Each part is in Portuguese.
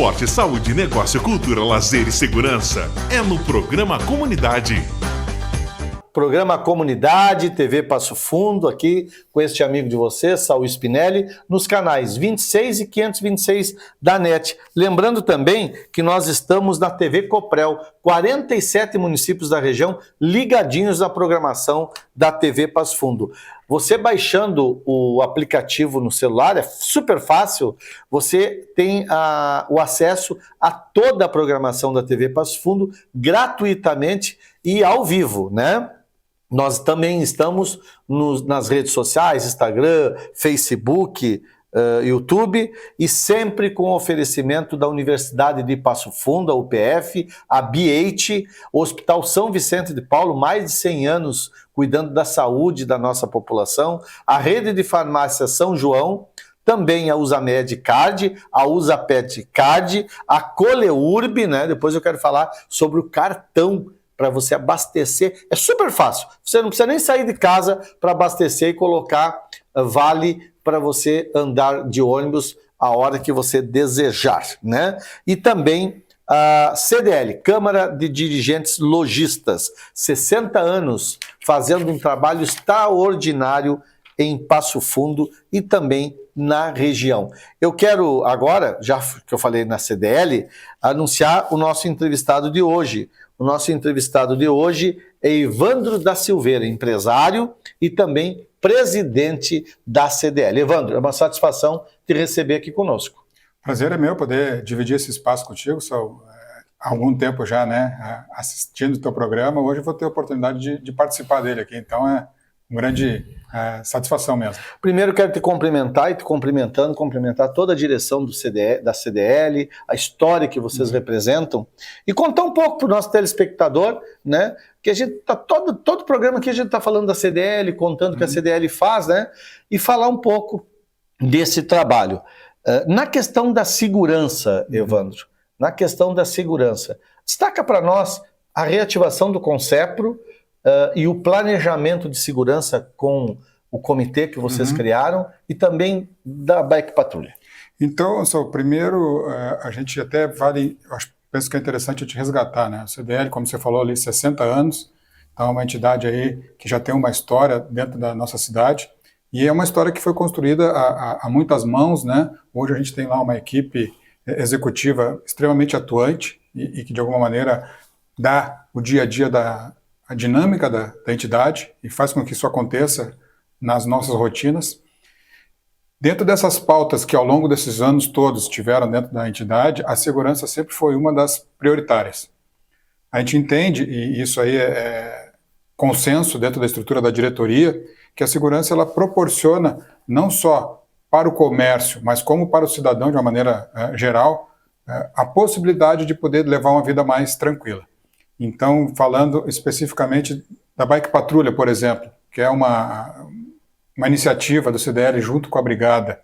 esporte, saúde, negócio, cultura, lazer e segurança é no Programa Comunidade. Programa Comunidade, TV Passo Fundo, aqui com este amigo de vocês, Saul Spinelli, nos canais 26 e 526 da NET. Lembrando também que nós estamos na TV Coprel, 47 municípios da região ligadinhos na programação da TV Passo Fundo. Você baixando o aplicativo no celular, é super fácil, você tem o acesso a toda a programação da TV Passo Fundo gratuitamente e ao vivo, né? Nós também estamos nas redes sociais, Instagram, Facebook, YouTube, e sempre com oferecimento da Universidade de Passo Fundo, a UPF, a BH, o Hospital São Vicente de Paulo, mais de 100 anos cuidando da saúde da nossa população, a Rede de Farmácia São João, também a Usamed Card, a Usapet Card, a Coleurb, né? Depois eu quero falar sobre o cartão para você abastecer. É super fácil. Você não precisa nem sair de casa para abastecer e colocar vale para você andar de ônibus a hora que você desejar, né? E também a CDL, Câmara de Dirigentes Lojistas, 60 anos fazendo um trabalho extraordinário em Passo Fundo e também na região. Eu quero agora, já que eu falei na CDL, anunciar o nosso entrevistado de hoje. O nosso entrevistado de hoje é Evandro da Silveira, empresário e também presidente da CDL. Evandro, é uma satisfação te receber aqui conosco. Prazer é meu poder dividir esse espaço contigo, Saul. Há algum tempo já, né, assistindo o teu programa. Hoje eu vou ter a oportunidade de participar dele aqui, então é uma grande satisfação mesmo. Primeiro quero te cumprimentar e te cumprimentar toda a direção da CDL, a história que vocês representam e contar um pouco para o nosso telespectador, né, que a gente tá todo programa aqui a gente está falando da CDL, contando o que a CDL faz, né, e falar um pouco desse trabalho. Na questão da segurança, Evandro, na questão da segurança, destaca para nós a reativação do Concepro e o planejamento de segurança com o comitê que vocês criaram e também da Bike Patrulha. Então, primeiro, a gente até penso que é interessante eu te resgatar, né? A CDL, como você falou ali, 60 anos, então é uma entidade aí que já tem uma história dentro da nossa cidade e é uma história que foi construída a muitas mãos, né? Hoje a gente tem lá uma equipe executiva extremamente atuante e que de alguma maneira dá o dia a dia a dinâmica da entidade e faz com que isso aconteça nas nossas rotinas. Dentro dessas pautas que ao longo desses anos todos tiveram dentro da entidade, a segurança sempre foi uma das prioritárias. A gente entende, e isso aí é consenso dentro da estrutura da diretoria, que a segurança ela proporciona não só para o comércio, mas como para o cidadão de uma maneira geral, a possibilidade de poder levar uma vida mais tranquila. Então, falando especificamente da Bike Patrulha, por exemplo, que é uma iniciativa do CDL junto com a Brigada,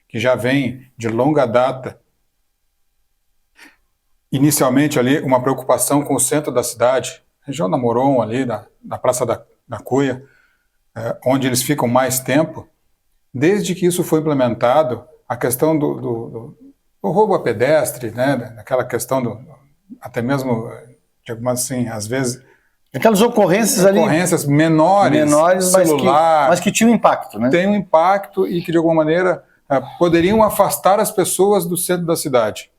que já vem de longa data, inicialmente ali uma preocupação com o centro da cidade, região da Moron ali, da Praça da Cuia, onde eles ficam mais tempo. Desde que isso foi implementado, a questão do roubo a pedestre, né, aquela questão até mesmo... assim, às vezes... Aquelas ocorrências menores, celular, mas que tinham impacto, né? Tem um impacto e que, de alguma maneira, poderiam afastar as pessoas do centro da cidade.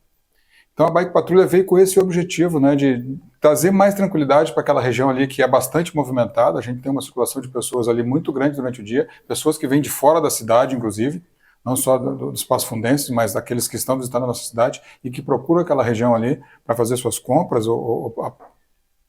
Então, a Bike Patrulha veio com esse objetivo, né, de trazer mais tranquilidade para aquela região ali que é bastante movimentada. A gente tem uma circulação de pessoas ali muito grande durante o dia, pessoas que vêm de fora da cidade, inclusive, não só dos passafundenses, mas daqueles que estão visitando a nossa cidade e que procuram aquela região ali para fazer suas compras, ou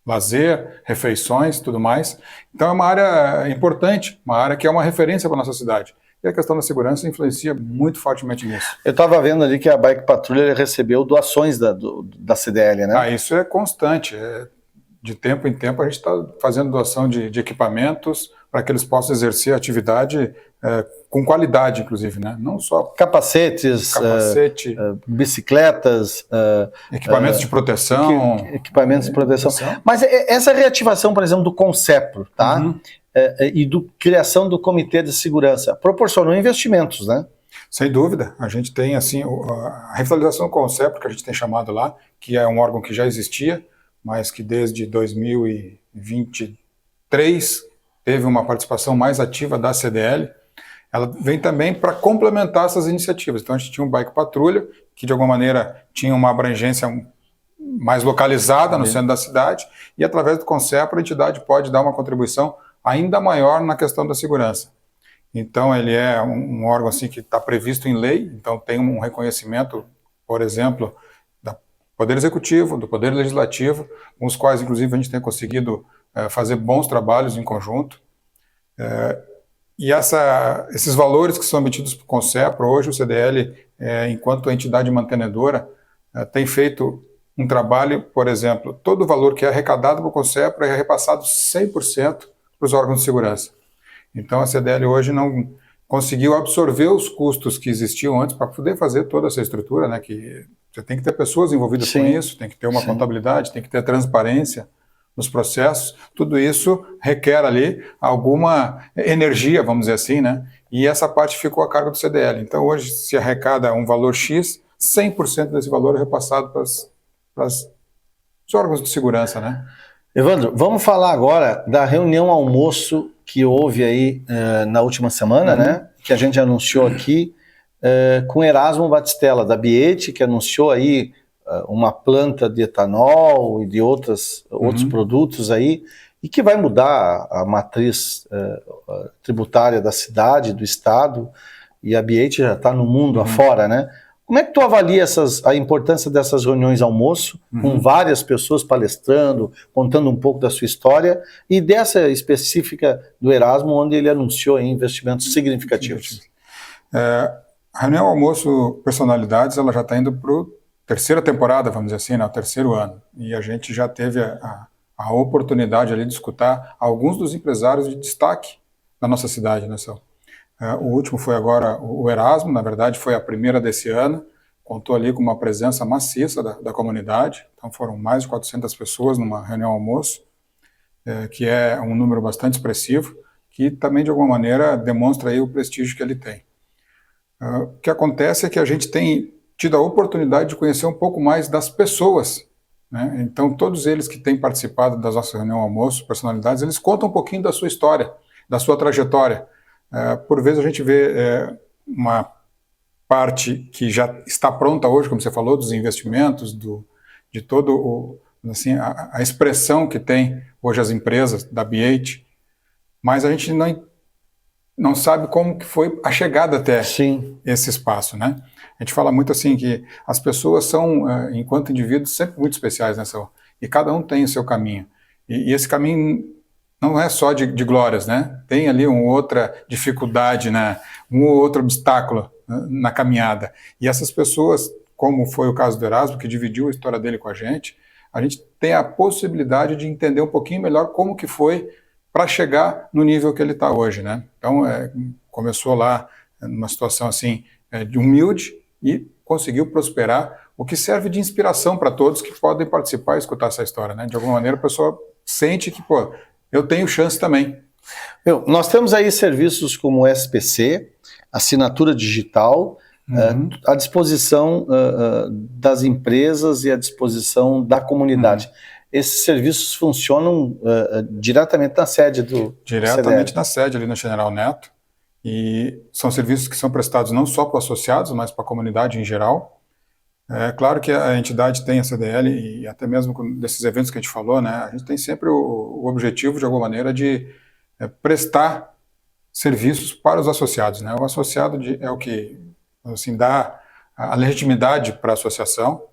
lazer, refeições, tudo mais. Então é uma área importante, uma área que é uma referência para a nossa cidade. E a questão da segurança influencia muito fortemente nisso. Eu estava vendo ali que a Bike Patrulha recebeu doações da CDL, né? Isso é constante. De tempo em tempo a gente está fazendo doação de equipamentos para que eles possam exercer a atividade com qualidade, inclusive, né? Não só capacetes, bicicletas, equipamentos de proteção. Equipamentos de proteção. Mas essa reativação, por exemplo, do Concepro, tá? E do criação do Comitê de Segurança, proporcionou investimentos, né? Sem dúvida, a gente tem assim a revitalização do Concepro, que a gente tem chamado lá, que é um órgão que já existia, mas que desde 2023 teve uma participação mais ativa da CDL. Ela vem também para complementar essas iniciativas. Então a gente tinha um Bike Patrulha, que de alguma maneira tinha uma abrangência mais localizada no centro da cidade, e através do Concepro a entidade pode dar uma contribuição ainda maior na questão da segurança. Então ele é um órgão assim que está previsto em lei, então tem um reconhecimento, por exemplo, do Poder Executivo, do Poder Legislativo, com os quais inclusive a gente tem conseguido fazer bons trabalhos em conjunto. E esses valores que são emitidos por Concepro, hoje o CDL, enquanto entidade mantenedora, tem feito um trabalho, por exemplo, todo o valor que é arrecadado por Concepro é repassado 100% para os órgãos de segurança. Então a CDL hoje não conseguiu absorver os custos que existiam antes para poder fazer toda essa estrutura, né? Que você tem que ter pessoas envolvidas com isso, tem que ter uma contabilidade, tem que ter transparência nos processos. Tudo isso requer ali alguma energia, vamos dizer assim, né? E essa parte ficou a cargo do CDL. Então hoje se arrecada um valor X, 100% desse valor é repassado para os órgãos de segurança, né? Evandro, vamos falar agora da reunião almoço que houve aí na última semana, né? Que a gente anunciou aqui com Erasmo Batistella, da Biete, que anunciou aí uma planta de etanol e de outros produtos aí, e que vai mudar a matriz tributária da cidade, do estado, e a Biete já está no mundo afora, né? Como é que tu avalia a importância dessas reuniões almoço, com várias pessoas palestrando, contando um pouco da sua história, e dessa específica do Erasmo, onde ele anunciou investimentos significativos? A reunião almoço personalidades, ela já está indo para a terceira temporada, vamos dizer assim, né, o terceiro ano. E a gente já teve a oportunidade ali de escutar alguns dos empresários de destaque da nossa cidade, né, Sal? O último foi agora o Erasmo, na verdade foi a primeira desse ano, contou ali com uma presença maciça da comunidade, então foram mais de 400 pessoas numa reunião almoço, que é um número bastante expressivo, que também de alguma maneira demonstra aí o prestígio que ele tem. O que acontece é que a gente tem tido a oportunidade de conhecer um pouco mais das pessoas, né? Então todos eles que têm participado das nossas reuniões almoço, personalidades, eles contam um pouquinho da sua história, da sua trajetória. Por vezes a gente vê uma parte que já está pronta hoje, como você falou, dos investimentos, de todo assim, a expressão que tem hoje as empresas da B8, mas a gente não sabe como que foi a chegada até esse espaço, né? A gente fala muito assim que as pessoas são, enquanto indivíduos, sempre muito especiais, né, Sal? E cada um tem o seu caminho. E esse caminho não é só de glórias, né? Tem ali uma outra dificuldade, né? Um outro obstáculo na caminhada. E essas pessoas, como foi o caso do Erasmo, que dividiu a história dele com a gente tem a possibilidade de entender um pouquinho melhor como que foi para chegar no nível que ele está hoje, né? Então, começou lá numa situação assim, de humilde e conseguiu prosperar, o que serve de inspiração para todos que podem participar e escutar essa história, né? De alguma maneira a pessoa sente que, pô, eu tenho chance também. Nós temos aí serviços como o SPC, assinatura digital, à disposição das empresas e à disposição da comunidade. Esses serviços funcionam diretamente na sede do Diretamente na sede, ali no General Neto. E são serviços que são prestados não só para associados, mas para a comunidade em geral. É claro que a entidade tem a CDL, e até mesmo desses eventos que a gente falou, né, a gente tem sempre o objetivo, de alguma maneira, de prestar serviços para os associados, né? O associado é o que assim, dá a legitimidade para a associação,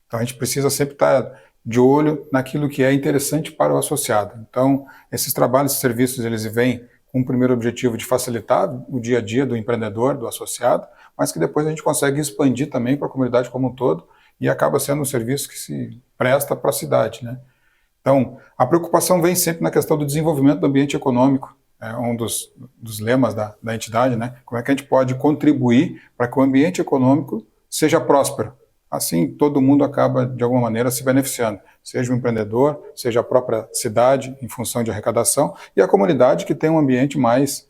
então a gente precisa sempre estar de olho naquilo que é interessante para o associado. Então, esses trabalhos e serviços, eles vêm com o primeiro objetivo de facilitar o dia a dia do empreendedor, do associado, mas que depois a gente consegue expandir também para a comunidade como um todo e acaba sendo um serviço que se presta para a cidade, né? Então, a preocupação vem sempre na questão do desenvolvimento do ambiente econômico, é um dos lemas da entidade, né? Como é que a gente pode contribuir para que o ambiente econômico seja próspero? Assim, todo mundo acaba, de alguma maneira, se beneficiando, seja o empreendedor, seja a própria cidade, em função de arrecadação, e a comunidade que tem um ambiente mais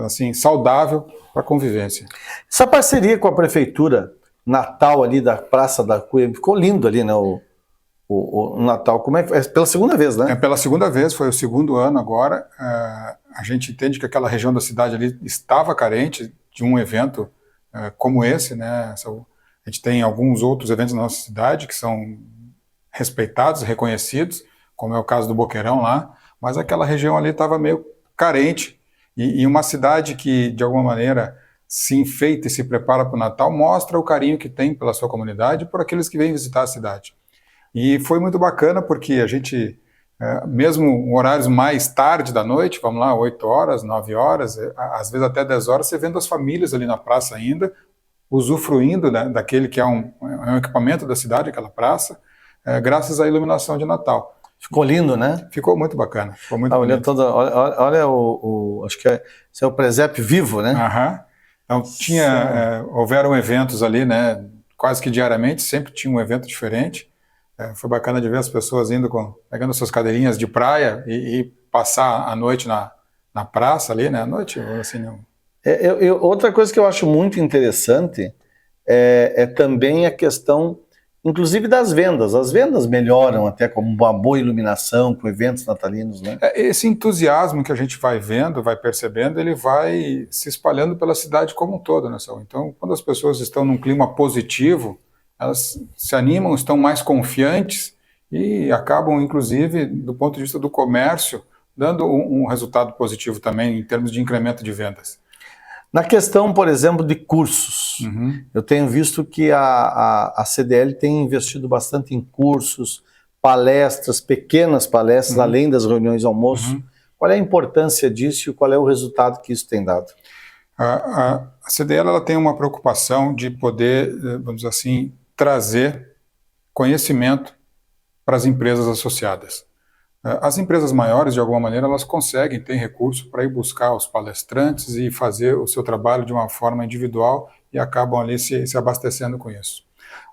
assim, saudável para a convivência. Essa parceria com a Prefeitura, Natal ali da Praça da Cunha, ficou lindo ali, né? O Natal, como é pela segunda vez, né? É pela segunda vez, foi o segundo ano agora. A gente entende que aquela região da cidade ali estava carente de um evento como esse, né? A gente tem alguns outros eventos na nossa cidade que são respeitados, reconhecidos, como é o caso do Boqueirão lá, mas aquela região ali estava meio carente e uma cidade que, de alguma maneira, se enfeita e se prepara para o Natal, mostra o carinho que tem pela sua comunidade e por aqueles que vêm visitar a cidade. E foi muito bacana porque a gente, mesmo em horários mais tarde da noite, vamos lá, 8 horas, 9 horas, às vezes até 10 horas, você vendo as famílias ali na praça ainda, usufruindo, né, daquele que é um equipamento da cidade, aquela praça, graças à iluminação de Natal. Ficou lindo, né? Ficou muito bacana, ficou muito bonito. Olha acho que esse é o presépio vivo, né? Aham. Então houveram eventos ali, né, quase que diariamente, sempre tinha um evento diferente. Foi bacana de ver as pessoas pegando suas cadeirinhas de praia e passar a noite na praça ali, né? À noite, assim, não. Outra coisa que eu acho muito interessante é também a questão, inclusive, das vendas. As vendas melhoram até com uma boa iluminação, com eventos natalinos, né? Esse entusiasmo que a gente vai vendo, vai percebendo, ele vai se espalhando pela cidade como um todo, né, Saul? Então, quando as pessoas estão num clima positivo, elas se animam, estão mais confiantes e acabam, inclusive, do ponto de vista do comércio, dando um resultado positivo também em termos de incremento de vendas. Na questão, por exemplo, de cursos, eu tenho visto que a CDL tem investido bastante em cursos, palestras, pequenas palestras, além das reuniões de almoço. Qual é a importância disso e qual é o resultado que isso tem dado? A CDL ela tem uma preocupação de poder, vamos dizer assim, trazer conhecimento para as empresas associadas. As empresas maiores, de alguma maneira, elas conseguem, têm recurso para ir buscar os palestrantes e fazer o seu trabalho de uma forma individual e acabam ali se abastecendo com isso.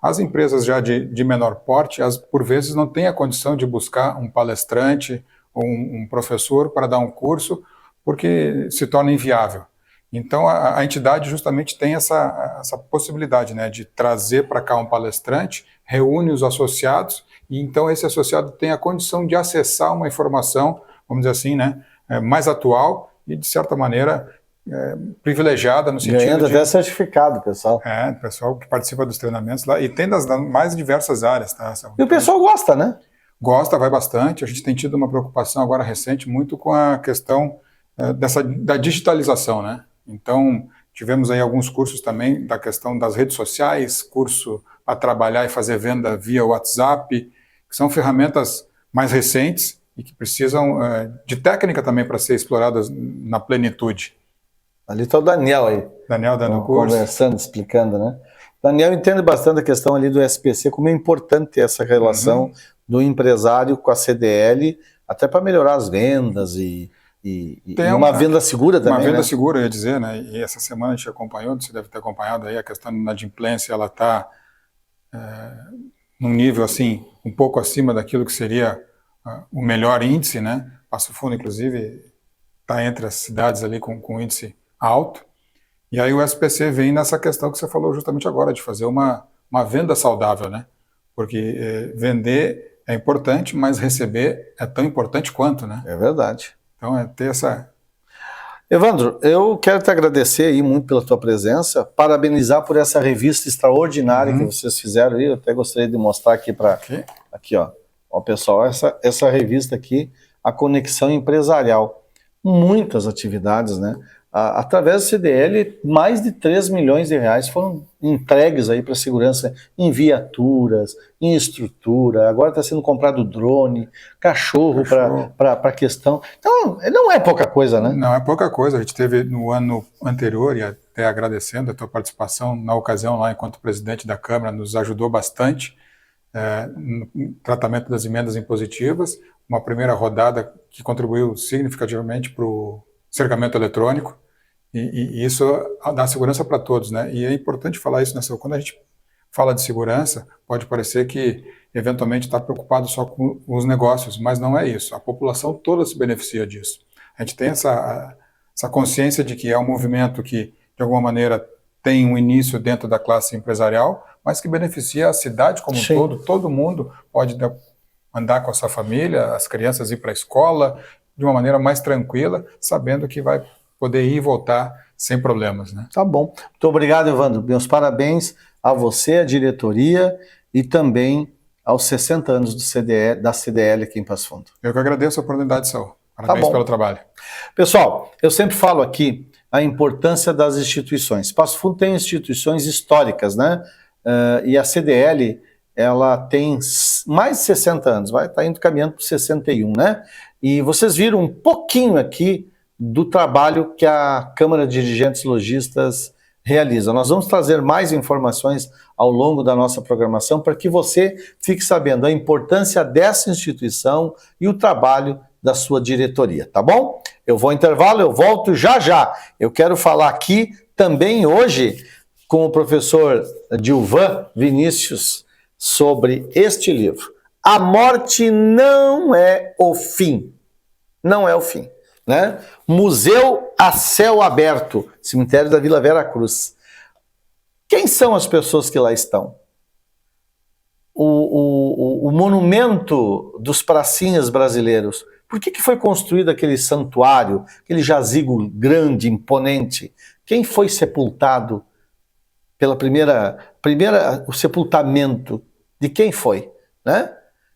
As empresas já de menor porte, por vezes não têm a condição de buscar um palestrante ou um professor para dar um curso, porque se torna inviável. Então, a entidade justamente tem essa possibilidade, né, de trazer para cá um palestrante, reúne os associados, e então esse associado tem a condição de acessar uma informação, vamos dizer assim, né, mais atual e, de certa maneira, privilegiada no sentido ganhando até certificado, pessoal. O pessoal que participa dos treinamentos lá, e tem das mais diversas áreas. Tá? E o pessoal gosta, né? Gosta, vai bastante. A gente tem tido uma preocupação agora recente muito com a questão da digitalização, né? Então, tivemos aí alguns cursos também da questão das redes sociais, curso para trabalhar e fazer venda via WhatsApp, que são ferramentas mais recentes e que precisam de técnica também para ser exploradas na plenitude. Ali está o Daniel aí. Daniel dando curso. Conversando, explicando, né? Daniel entende bastante a questão ali do SPC, como é importante essa relação do empresário com a CDL, até para melhorar as vendas e uma venda segura também, uma venda né? segura, eu ia dizer, né? E essa semana a gente acompanhou, você deve ter acompanhado aí, a questão da inadimplência, ela está num nível, assim, um pouco acima daquilo que seria o melhor índice, né? Passo Fundo, inclusive, está entre as cidades ali com índice alto. E aí o SPC vem nessa questão que você falou justamente agora, de fazer uma venda saudável, né? Porque vender é importante, mas receber é tão importante quanto, né? É verdade. Então, ter essa... Evandro, eu quero te agradecer aí muito pela tua presença, parabenizar por essa revista extraordinária que vocês fizeram aí, eu até gostaria de mostrar aqui para... Aqui, ó. Ó, pessoal, essa revista aqui, A Conexão Empresarial. Muitas atividades, né? Através do CDL, mais de 3 milhões de reais foram entregues aí para segurança em viaturas, em estrutura, agora está sendo comprado drone, cachorro. para a questão. Então, não é pouca coisa, né? Não é pouca coisa. A gente teve no ano anterior, e até agradecendo a tua participação na ocasião lá, enquanto presidente da Câmara, nos ajudou bastante no tratamento das emendas impositivas, uma primeira rodada que contribuiu significativamente para o cercamento eletrônico, e isso dá segurança para todos, né? E é importante falar isso, né? Quando a gente fala de segurança, pode parecer que eventualmente está preocupado só com os negócios, mas não é isso. A população toda se beneficia disso. A gente tem essa consciência de que é um movimento que, de alguma maneira, tem um início dentro da classe empresarial, mas que beneficia a cidade como um todo. Todo mundo pode andar com a sua família, as crianças ir para a escola de uma maneira mais tranquila, sabendo que vai poder ir e voltar sem problemas, né? Tá bom. Muito obrigado, Evandro. Meus parabéns a você, a diretoria e também aos 60 anos da CDL aqui em Passo Fundo. Eu que agradeço a oportunidade, Saul. Parabéns pelo trabalho. Pessoal, eu sempre falo aqui a importância das instituições. Passo Fundo tem instituições históricas, né? E a CDL, ela tem mais de 60 anos, vai estar indo caminhando para 61, né? E vocês viram um pouquinho aqui do trabalho que a Câmara de Dirigentes Lojistas realiza. Nós vamos trazer mais informações ao longo da nossa programação para que você fique sabendo a importância dessa instituição e o trabalho da sua diretoria, tá bom? Eu vou ao intervalo, eu volto já já. Eu quero falar aqui também hoje com o professor Dilvan Vinícius sobre este livro. A morte não é o fim. Não é o fim. Né? Museu a céu aberto, cemitério da Vila Vera Cruz. Quem são as pessoas que lá estão? O monumento dos pracinhas brasileiros. Por que foi construído aquele santuário, aquele jazigo grande, imponente? Quem foi sepultado pela o sepultamento de quem foi? Né?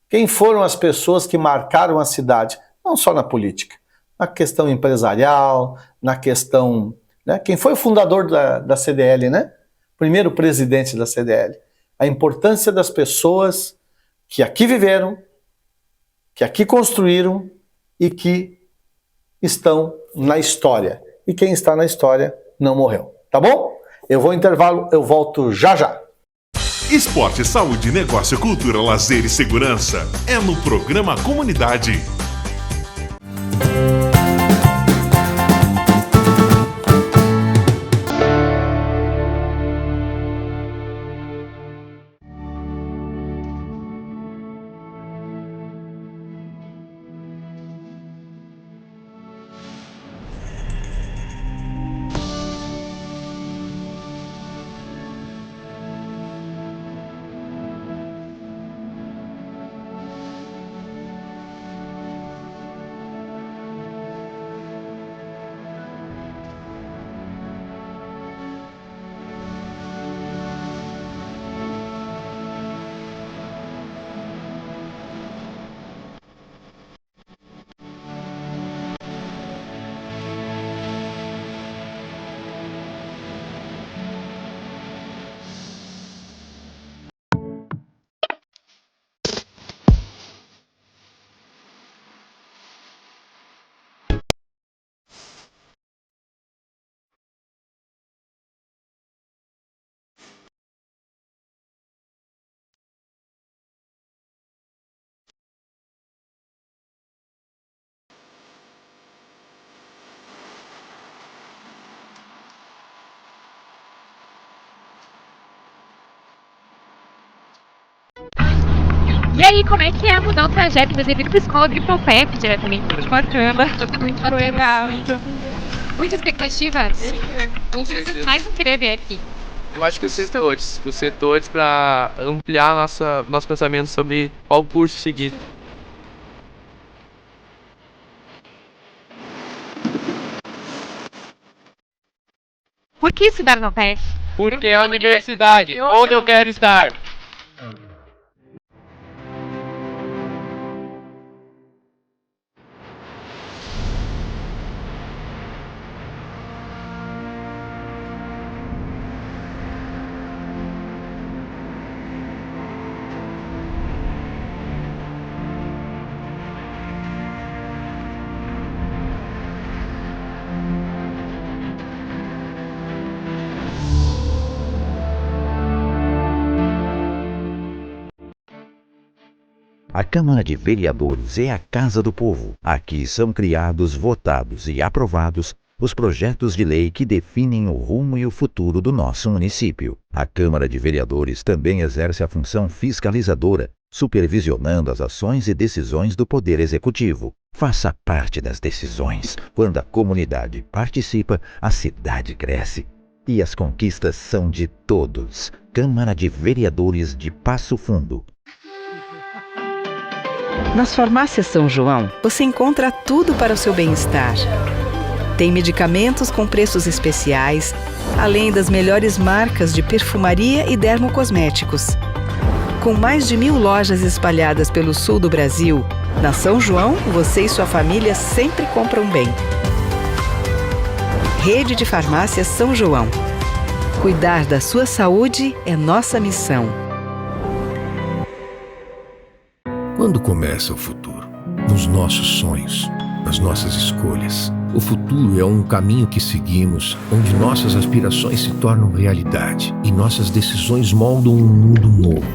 Quem foram as pessoas que marcaram a cidade? Não só na política. Na questão empresarial, na questão... Né? Quem foi o fundador da CDL, né? Primeiro presidente da CDL. A importância das pessoas que aqui viveram, que aqui construíram e que estão na história. E quem está na história não morreu. Tá bom? Eu vou ao intervalo, eu volto já já. Esporte, saúde, negócio, cultura, lazer e segurança é no programa Comunidade. E aí, como é que é mudar o trajeto? Você vir para a escola, vir para o PEP diretamente? Bacana. Muito legal. Muitas expectativas. O que vocês mais vão querer ver aqui? Eu acho que os setores para ampliar nosso pensamento sobre qual curso seguir. Por que estudar no PEP? Porque é a universidade, onde eu quero estar. A Câmara de Vereadores é a Casa do Povo. Aqui são criados, votados e aprovados os projetos de lei que definem o rumo e o futuro do nosso município. A Câmara de Vereadores também exerce a função fiscalizadora, supervisionando as ações e decisões do Poder Executivo. Faça parte das decisões. Quando a comunidade participa, a cidade cresce. E as conquistas são de todos. Câmara de Vereadores de Passo Fundo. Nas farmácias São João, você encontra tudo para o seu bem-estar. Tem medicamentos com preços especiais, além das melhores marcas de perfumaria e dermocosméticos. Com mais de 1.000 lojas espalhadas pelo sul do Brasil, na São João, você e sua família sempre compram bem. Rede de Farmácias São João. Cuidar da sua saúde é nossa missão. Quando começa o futuro? Nos nossos sonhos, nas nossas escolhas. O futuro é um caminho que seguimos, onde nossas aspirações se tornam realidade e nossas decisões moldam um mundo novo,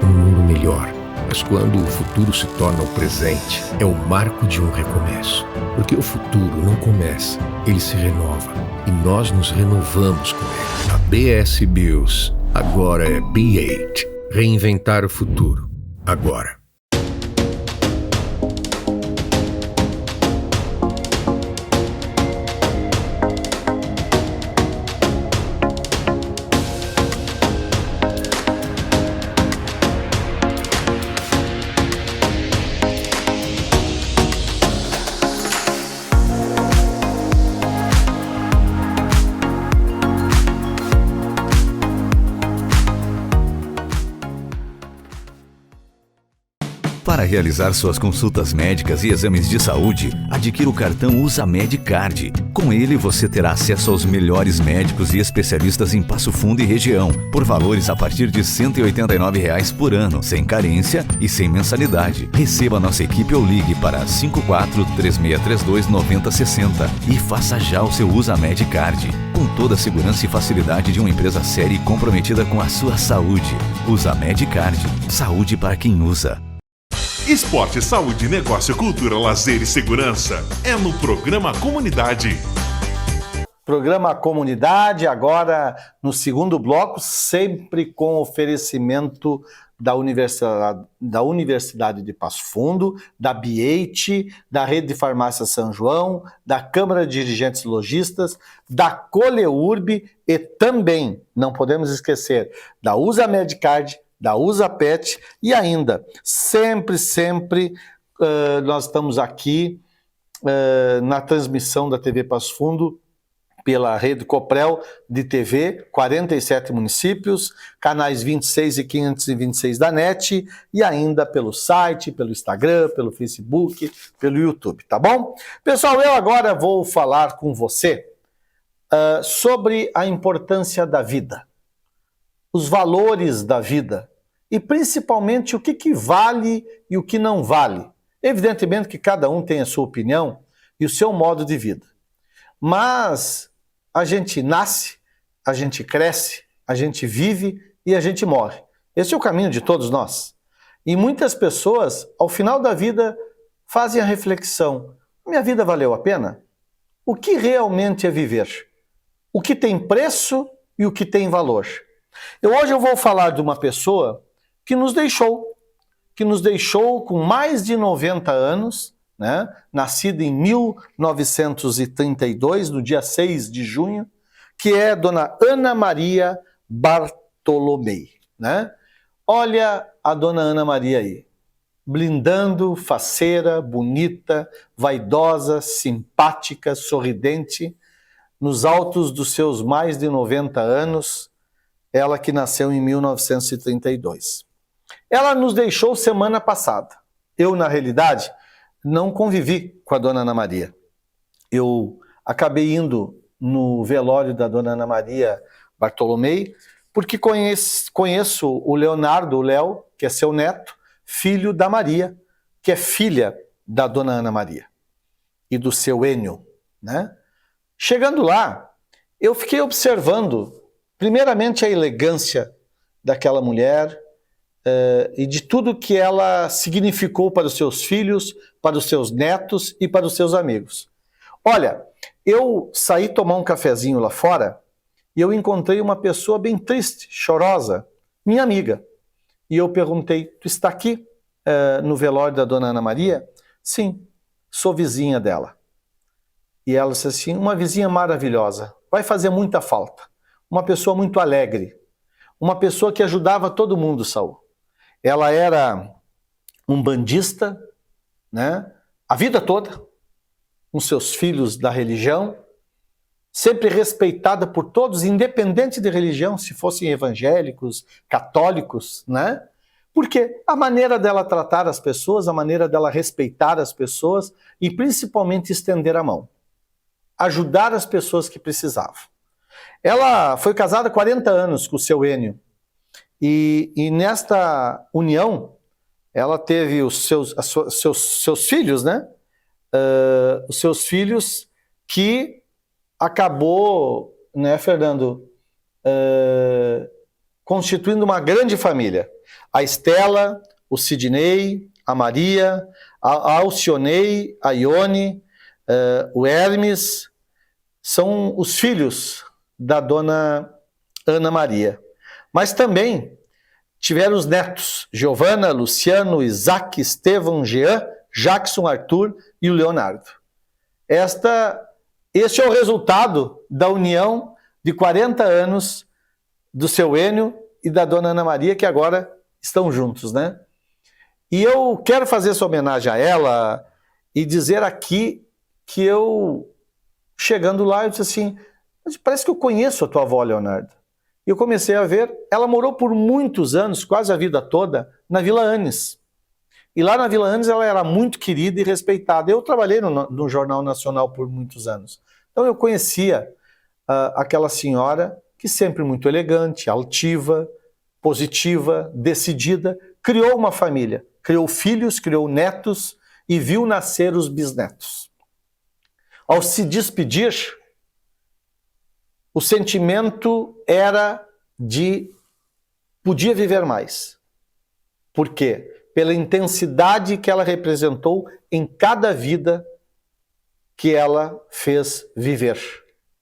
um mundo melhor. Mas quando o futuro se torna o presente, é o marco de um recomeço. Porque o futuro não começa, ele se renova. E nós nos renovamos com ele. A BS Bios agora é B8. Reinventar o futuro. Agora. Para realizar suas consultas médicas e exames de saúde, adquira o cartão Usamed Card. Com ele, você terá acesso aos melhores médicos e especialistas em Passo Fundo e região, por valores a partir de R$ 189 por ano, sem carência e sem mensalidade. Receba nossa equipe ou ligue para 54-3632-9060 e faça já o seu Usamed Card, com toda a segurança e facilidade de uma empresa séria e comprometida com a sua saúde. Usamed Card. Saúde para quem usa. Esporte, saúde, negócio, cultura, lazer e segurança é no programa Comunidade. Programa Comunidade, agora no segundo bloco, sempre com oferecimento da Universidade de Passo Fundo, da B8, da Rede de Farmácia São João, da Câmara de Dirigentes Lojistas, da Coleurb e também, não podemos esquecer, da Usamed Card, da Usapet e ainda, sempre, nós estamos aqui na transmissão da TV Passo Fundo pela Rede Coprel de TV, 47 municípios, canais 26 e 526 da NET e ainda pelo site, pelo Instagram, pelo Facebook, pelo YouTube, tá bom? Pessoal, eu agora vou falar com você sobre a importância da vida, os valores da vida e principalmente o que vale e o que não vale. Evidentemente que cada um tem a sua opinião e o seu modo de vida. Mas a gente nasce, a gente cresce, a gente vive e a gente morre. Esse é o caminho de todos nós. E muitas pessoas, ao final da vida, fazem a reflexão: minha vida valeu a pena? O que realmente é viver? O que tem preço e o que tem valor? Hoje eu vou falar de uma pessoa que nos deixou com mais de 90 anos, né? Nascida em 1932, no dia 6 de junho, que é Dona Ana Maria Bartolomei, né? Olha a Dona Ana Maria aí, blindando, faceira, bonita, vaidosa, simpática, sorridente, nos altos dos seus mais de 90 anos, ela que nasceu em 1932. Ela nos deixou semana passada. Eu, na realidade, não convivi com a Dona Ana Maria. Eu acabei indo no velório da Dona Ana Maria Bartolomei, porque conheço o Leonardo, o Léo, que é seu neto, filho da Maria, que é filha da Dona Ana Maria e do seu Enio, né? Chegando lá, eu fiquei observando, primeiramente, a elegância daquela mulher e de tudo que ela significou para os seus filhos, para os seus netos e para os seus amigos. Olha, eu saí tomar um cafezinho lá fora e eu encontrei uma pessoa bem triste, chorosa, minha amiga. E eu perguntei: tu está aqui no velório da Dona Ana Maria? Sim. sou vizinha dela. E ela disse assim, uma vizinha maravilhosa, vai fazer muita falta. Uma pessoa muito alegre, uma pessoa que ajudava todo mundo, Saul. Ela era um bandista, né? A vida toda, com seus filhos da religião, sempre respeitada por todos, independente de religião, se fossem evangélicos, católicos, né? Porque a maneira dela tratar as pessoas, a maneira dela respeitar as pessoas e principalmente estender a mão. Ajudar as pessoas que precisavam. Ela foi casada há 40 anos com o seu Enio. E nesta união, ela teve os seus filhos, né? Os seus filhos que acabou, né, Fernando, constituindo uma grande família. A Estela, o Sidney, a Maria, a Alcionei, a Ione, o Hermes, são os filhos da dona Ana Maria. Mas também tiveram os netos, Giovana, Luciano, Isaac, Estevão, Jean, Jackson, Arthur e o Leonardo. Este é o resultado da união de 40 anos do seu Enio e da dona Ana Maria, que agora estão juntos, né? E eu quero fazer essa homenagem a ela e dizer aqui que eu, chegando lá, eu disse assim, parece que eu conheço a tua avó, Leonardo. E eu comecei a ver, ela morou por muitos anos, quase a vida toda, na Vila Anes. E lá na Vila Anes ela era muito querida e respeitada. Eu trabalhei no Jornal Nacional por muitos anos. Então eu conhecia aquela senhora que sempre muito elegante, altiva, positiva, decidida, criou uma família, criou filhos, criou netos e viu nascer os bisnetos. Ao se despedir, o sentimento era de podia viver mais. Por quê? Pela intensidade que ela representou em cada vida que ela fez viver,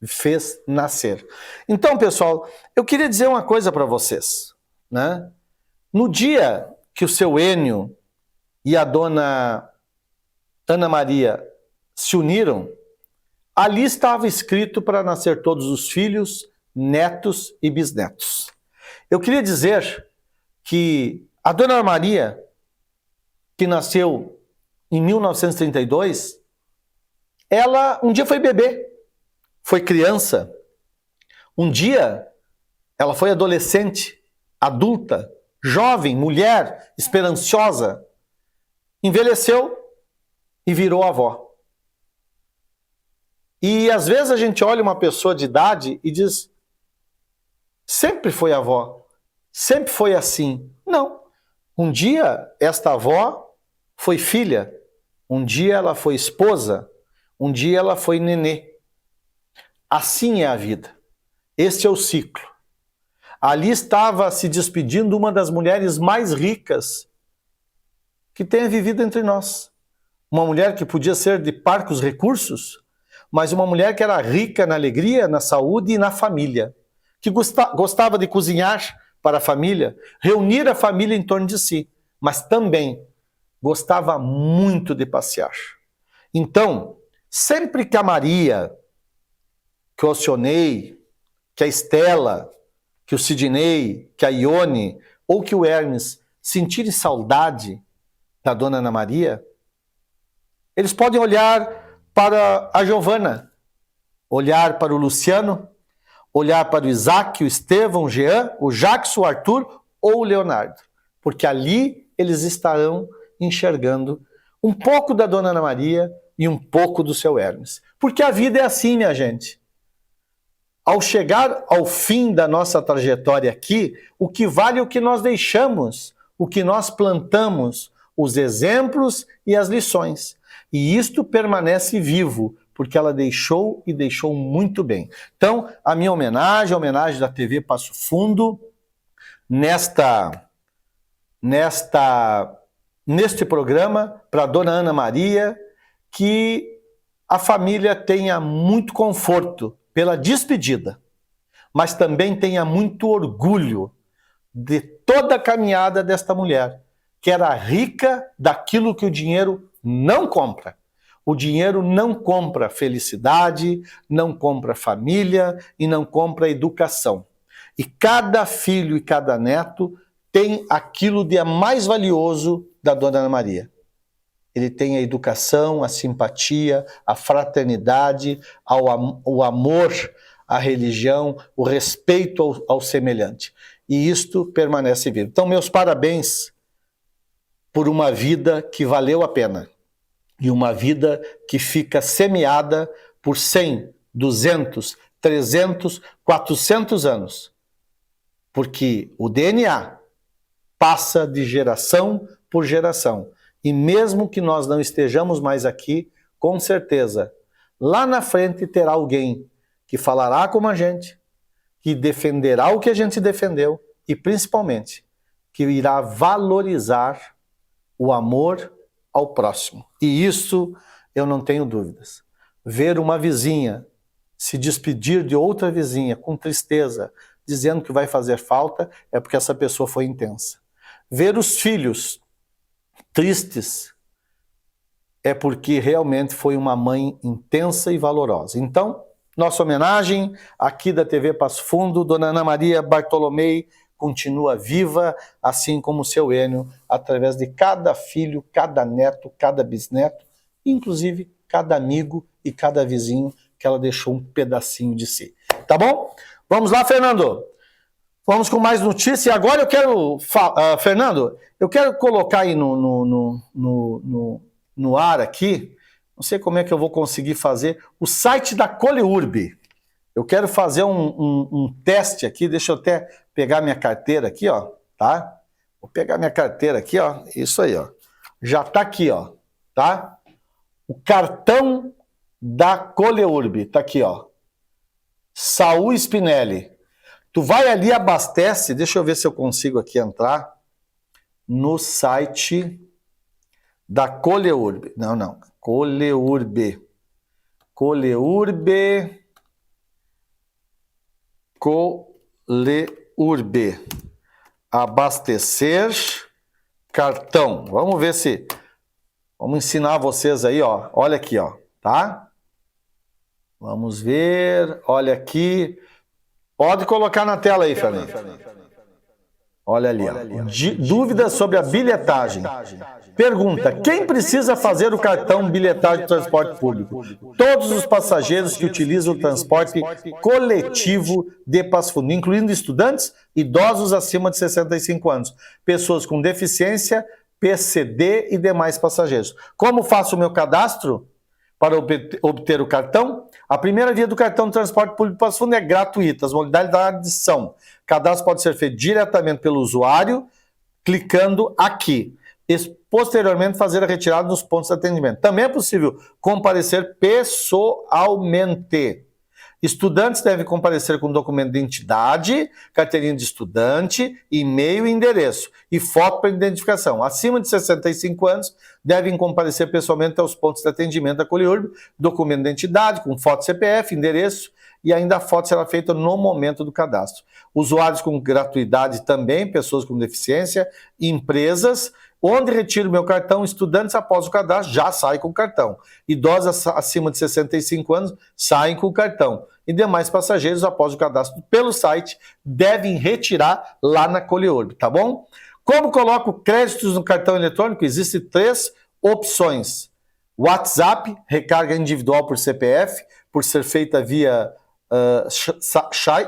fez nascer. Então, pessoal, eu queria dizer uma coisa para vocês, né? No dia que o seu Enio e a dona Ana Maria se uniram, ali estava escrito para nascer todos os filhos, netos e bisnetos. Eu queria dizer que a dona Ana Maria, que nasceu em 1932, ela um dia foi bebê, foi criança. Um dia ela foi adolescente, adulta, jovem, mulher, esperançosa. Envelheceu e virou avó. E às vezes a gente olha uma pessoa de idade e diz, sempre foi avó, sempre foi assim. Não. Um dia esta avó foi filha, um dia ela foi esposa, um dia ela foi nenê. Assim é a vida. Este é o ciclo. Ali estava se despedindo uma das mulheres mais ricas que tenha vivido entre nós. Uma mulher que podia ser de parcos recursos, mas uma mulher que era rica na alegria, na saúde e na família. Que gostava de cozinhar para a família, reunir a família em torno de si, mas também gostava muito de passear. Então, sempre que a Maria, que o Alcionei, que a Estela, que o Sidney, que a Ione ou que o Hermes sentirem saudade da dona Ana Maria, eles podem olhar para a Giovana, olhar para o Luciano, olhar para o Isaac, o Estevão, o Jean, o Jackson, o Arthur ou o Leonardo, porque ali eles estarão enxergando um pouco da dona Ana Maria e um pouco do seu Hermes. Porque a vida é assim, minha gente. Ao chegar ao fim da nossa trajetória aqui, o que vale é o que nós deixamos, o que nós plantamos, os exemplos e as lições. E isto permanece vivo, porque ela deixou e deixou muito bem. Então, a minha homenagem, a homenagem da TV Passo Fundo, neste programa, para a dona Ana Maria, que a família tenha muito conforto pela despedida, mas também tenha muito orgulho de toda a caminhada desta mulher, que era rica daquilo que o dinheiro não compra. O dinheiro não compra felicidade, não compra família e não compra educação. E cada filho e cada neto tem aquilo de mais valioso da Dona Ana Maria. Ele tem a educação, a simpatia, a fraternidade, o amor à religião, o respeito ao semelhante. E isto permanece vivo. Então, meus parabéns por uma vida que valeu a pena. E uma vida que fica semeada por 100, 200, 300, 400 anos. Porque o DNA passa de geração por geração. E mesmo que nós não estejamos mais aqui, com certeza, lá na frente terá alguém que falará como a gente, que defenderá o que a gente defendeu e, principalmente, que irá valorizar o amor ao próximo. E isso eu não tenho dúvidas. Ver uma vizinha se despedir de outra vizinha com tristeza, dizendo que vai fazer falta, é porque essa pessoa foi intensa. Ver os filhos tristes é porque realmente foi uma mãe intensa e valorosa. Então, nossa homenagem aqui da TV Passo Fundo, Dona Ana Maria Bartolomei, continua viva, assim como o seu Enio, através de cada filho, cada neto, cada bisneto, inclusive cada amigo e cada vizinho que ela deixou um pedacinho de si. Tá bom? Vamos lá, Fernando. Vamos com mais notícias. E agora eu quero, Fernando, eu quero colocar aí no ar aqui, não sei como é que eu vou conseguir fazer, o site da Coleurb. Eu quero fazer um teste aqui, deixa eu até pegar minha carteira aqui, ó, tá? Vou pegar minha carteira aqui, ó, isso aí, ó. Já tá aqui, ó, tá? O cartão da Coleurb, tá aqui, ó. Saul Spinelli. Tu vai ali, abastece, deixa eu ver se eu consigo aqui entrar no site da Coleurb. Não, Coleurb. Coleurb. Abastecer cartão. Vamos ver se... Vamos ensinar vocês aí, ó. Olha aqui, ó. Tá? Vamos ver. Olha aqui. Pode colocar na tela aí, Fernando. Olha ali, ó. Dúvidas sobre a bilhetagem. Pergunta: quem precisa fazer o cartão bilhetagem de transporte público? Todos os passageiros que utilizam o transporte coletivo de Passo Fundo, incluindo estudantes, idosos acima de 65 anos, pessoas com deficiência, PCD e demais passageiros. Como faço o meu cadastro para obter o cartão? A primeira via do cartão de transporte público Passo Fundo é gratuita. As modalidades são: cadastro pode ser feito diretamente pelo usuário, clicando aqui. Posteriormente, fazer a retirada nos pontos de atendimento. Também é possível comparecer pessoalmente. Estudantes devem comparecer com documento de identidade, carteirinha de estudante, e-mail e endereço, e foto para identificação. Acima de 65 anos, devem comparecer pessoalmente aos pontos de atendimento da Coleurb, documento de identidade, com foto CPF, endereço, e ainda a foto será feita no momento do cadastro. Usuários com gratuidade também, pessoas com deficiência, empresas. Onde retiro meu cartão? Estudantes, após o cadastro, já saem com o cartão. Idosos acima de 65 anos saem com o cartão. E demais passageiros, após o cadastro pelo site, devem retirar lá na Coleurb, tá bom? Como coloco créditos no cartão eletrônico? Existem 3 opções. WhatsApp, recarga individual por CPF, por ser feita via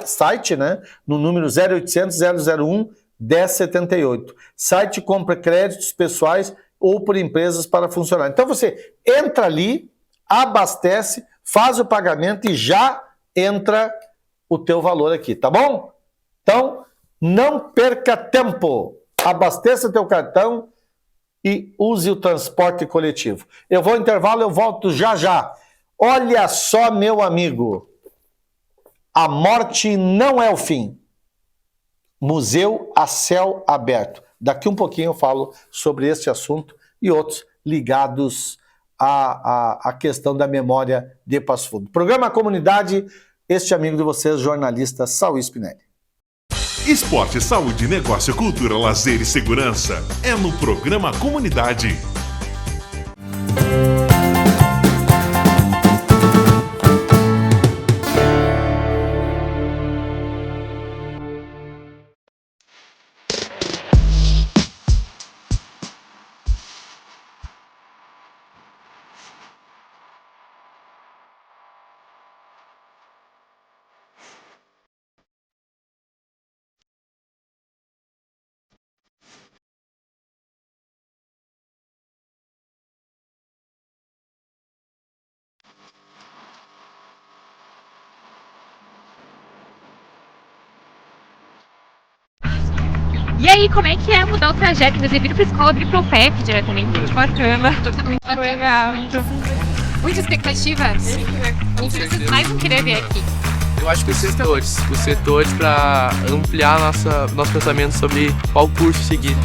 site, né? No número 0800 001 1078. Site compra créditos pessoais ou por empresas para funcionar. Então você entra ali, abastece, faz o pagamento e já entra o teu valor aqui, tá bom? Então, não perca tempo. Abasteça teu cartão e use o transporte coletivo. Eu vou ao intervalo, eu volto já já. Olha só, meu amigo, a morte não é o fim. Museu a céu aberto. Daqui um pouquinho eu falo sobre este assunto e outros ligados à questão da memória de Passo Fundo. Programa Comunidade, este amigo de vocês, jornalista Saul Spinelli. Esporte, saúde, negócio, cultura, lazer e segurança é no programa Comunidade. E aí, como é que é mudar o trajeto? Você vir pra escola vir pro PEP diretamente? Bacana. Muito legal. Muita expectativa. O que vocês mais vão querer ver aqui? Eu acho que os setores para ampliar nosso pensamento sobre qual curso seguir.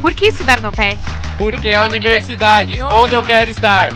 Por que estudar no PEP? Porque é a universidade, onde eu quero estar.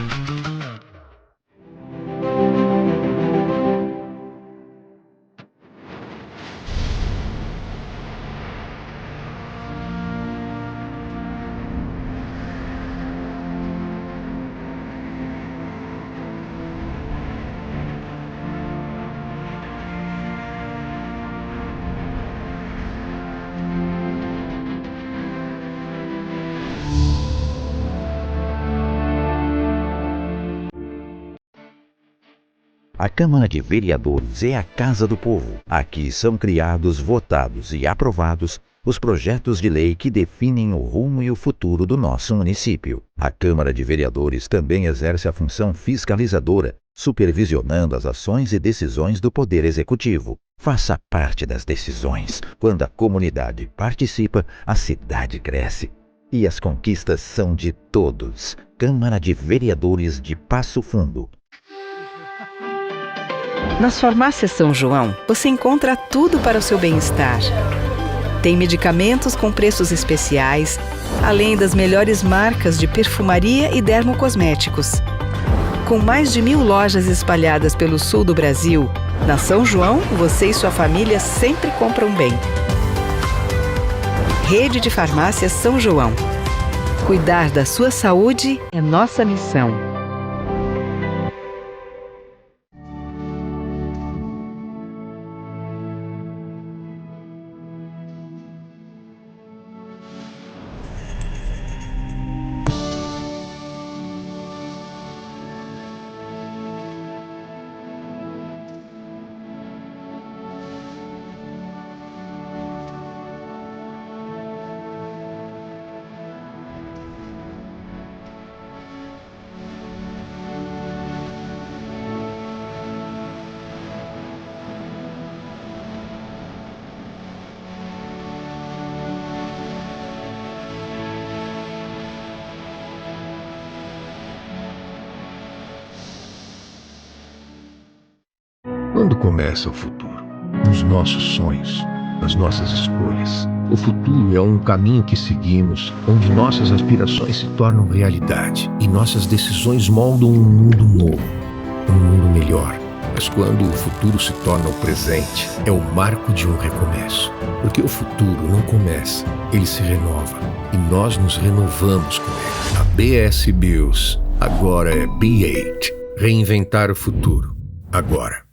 A Câmara de Vereadores é a Casa do Povo. Aqui são criados, votados e aprovados os projetos de lei que definem o rumo e o futuro do nosso município. A Câmara de Vereadores também exerce a função fiscalizadora, supervisionando as ações e decisões do Poder Executivo. Faça parte das decisões. Quando a comunidade participa, a cidade cresce. E as conquistas são de todos. Câmara de Vereadores de Passo Fundo. Nas farmácias São João, você encontra tudo para o seu bem-estar. Tem medicamentos com preços especiais, além das melhores marcas de perfumaria e dermocosméticos. Com mais de 1000 lojas espalhadas pelo sul do Brasil, na São João, você e sua família sempre compram bem. Rede de Farmácias São João. Cuidar da sua saúde é nossa missão. Quando começa o futuro? Nos nossos sonhos, nas nossas escolhas. O futuro é um caminho que seguimos, onde nossas aspirações se tornam realidade e nossas decisões moldam um mundo novo, um mundo melhor. Mas quando o futuro se torna o presente, é o marco de um recomeço. Porque o futuro não começa, ele se renova. E nós nos renovamos com ele. A BS Bills agora é B8. Reinventar o futuro. Agora.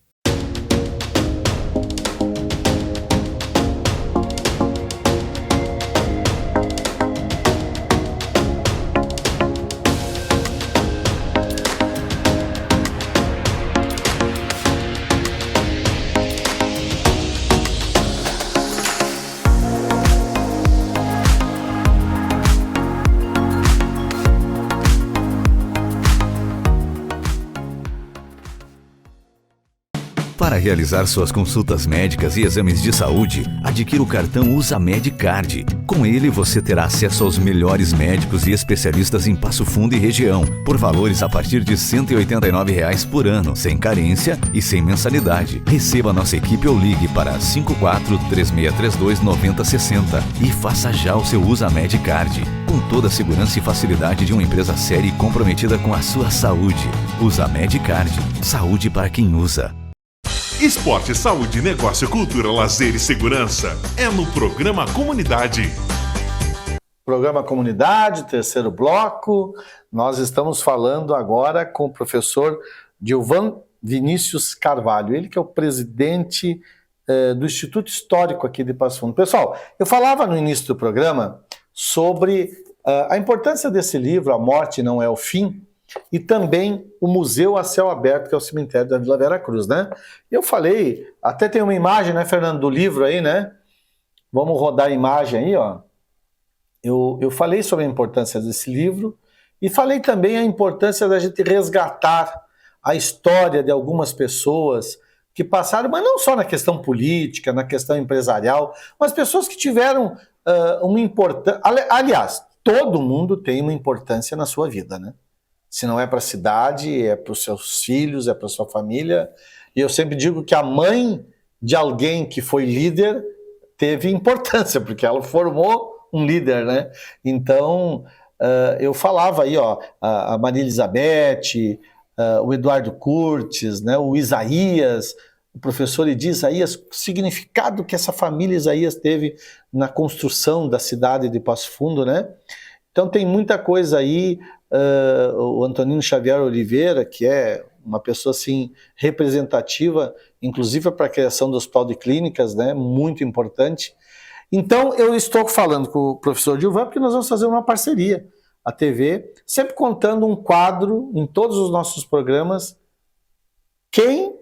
Para realizar suas consultas médicas e exames de saúde, adquira o cartão Usamed Card. Com ele, você terá acesso aos melhores médicos e especialistas em Passo Fundo e região, por valores a partir de R$ 189 por ano, sem carência e sem mensalidade. Receba nossa equipe ou ligue para 54-3632-9060 e faça já o seu Usamed Card, com toda a segurança e facilidade de uma empresa séria e comprometida com a sua saúde. Usamed Card. Saúde para quem usa. Esporte, saúde, negócio, cultura, lazer e segurança é no Programa Comunidade. Programa Comunidade, terceiro bloco. Nós estamos falando agora com o professor Gilvan Vinícius Carvalho, ele que é o presidente do Instituto Histórico aqui de Passo Fundo. Pessoal, eu falava no início do programa sobre a importância desse livro, A Morte Não É o Fim, e também o Museu a Céu Aberto, que é o cemitério da Vila Vera Cruz, né? Eu falei, até tem uma imagem, né, Fernando, do livro aí, né? Vamos rodar a imagem aí, ó. Eu falei sobre a importância desse livro e falei também a importância da gente resgatar a história de algumas pessoas que passaram, mas não só na questão política, na questão empresarial, mas pessoas que tiveram uma importância. Aliás, todo mundo tem uma importância na sua vida, né? Se não é para a cidade, é para os seus filhos, é para a sua família. E eu sempre digo que a mãe de alguém que foi líder teve importância, porque ela formou um líder, né? Então, eu falava aí, ó, a Maria Elizabeth, o Eduardo Curtis, né, o Isaías, o professor Edi Isaías, o significado que essa família Isaías teve na construção da cidade de Passo Fundo, né? Então tem muita coisa aí, o Antonino Xavier Oliveira, que é uma pessoa assim representativa, inclusive para a criação do Hospital de Clínicas, né, muito importante. Então eu estou falando com o professor Gilvan porque nós vamos fazer uma parceria, a TV, sempre contando um quadro em todos os nossos programas, quem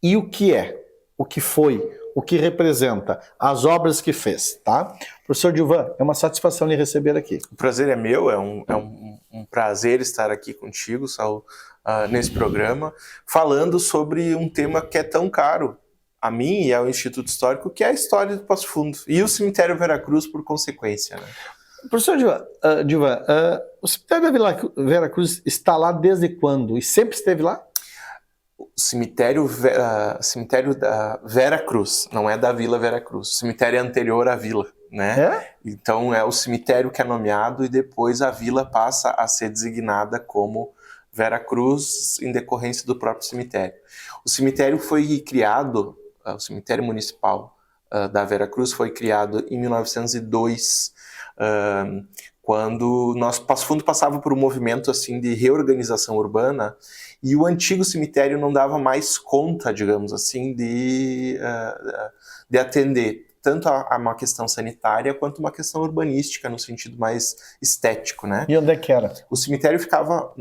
e o que é, o que foi, o que representa, as obras que fez, tá? Professor Gilvan, é uma satisfação lhe receber aqui. O prazer é meu, é um prazer estar aqui contigo, Saul, nesse programa, falando sobre um tema que é tão caro a mim e ao Instituto Histórico, que é a história do Passo Fundo, e o cemitério Veracruz por consequência, né? Professor Gilvan, o cemitério da Veracruz está lá desde quando? E sempre esteve lá? O cemitério da Veracruz, não é da Vila Veracruz. O cemitério é anterior à vila, né? É? Então é o cemitério que é nomeado e depois a vila passa a ser designada como Veracruz em decorrência do próprio cemitério. O cemitério foi criado, o cemitério municipal da Veracruz foi criado em 1902, quando Passo Fundo passava por um movimento assim de reorganização urbana e o antigo cemitério não dava mais conta, digamos assim, de atender tanto a uma questão sanitária quanto uma questão urbanística no sentido mais estético, né? E onde é que era? O cemitério ficava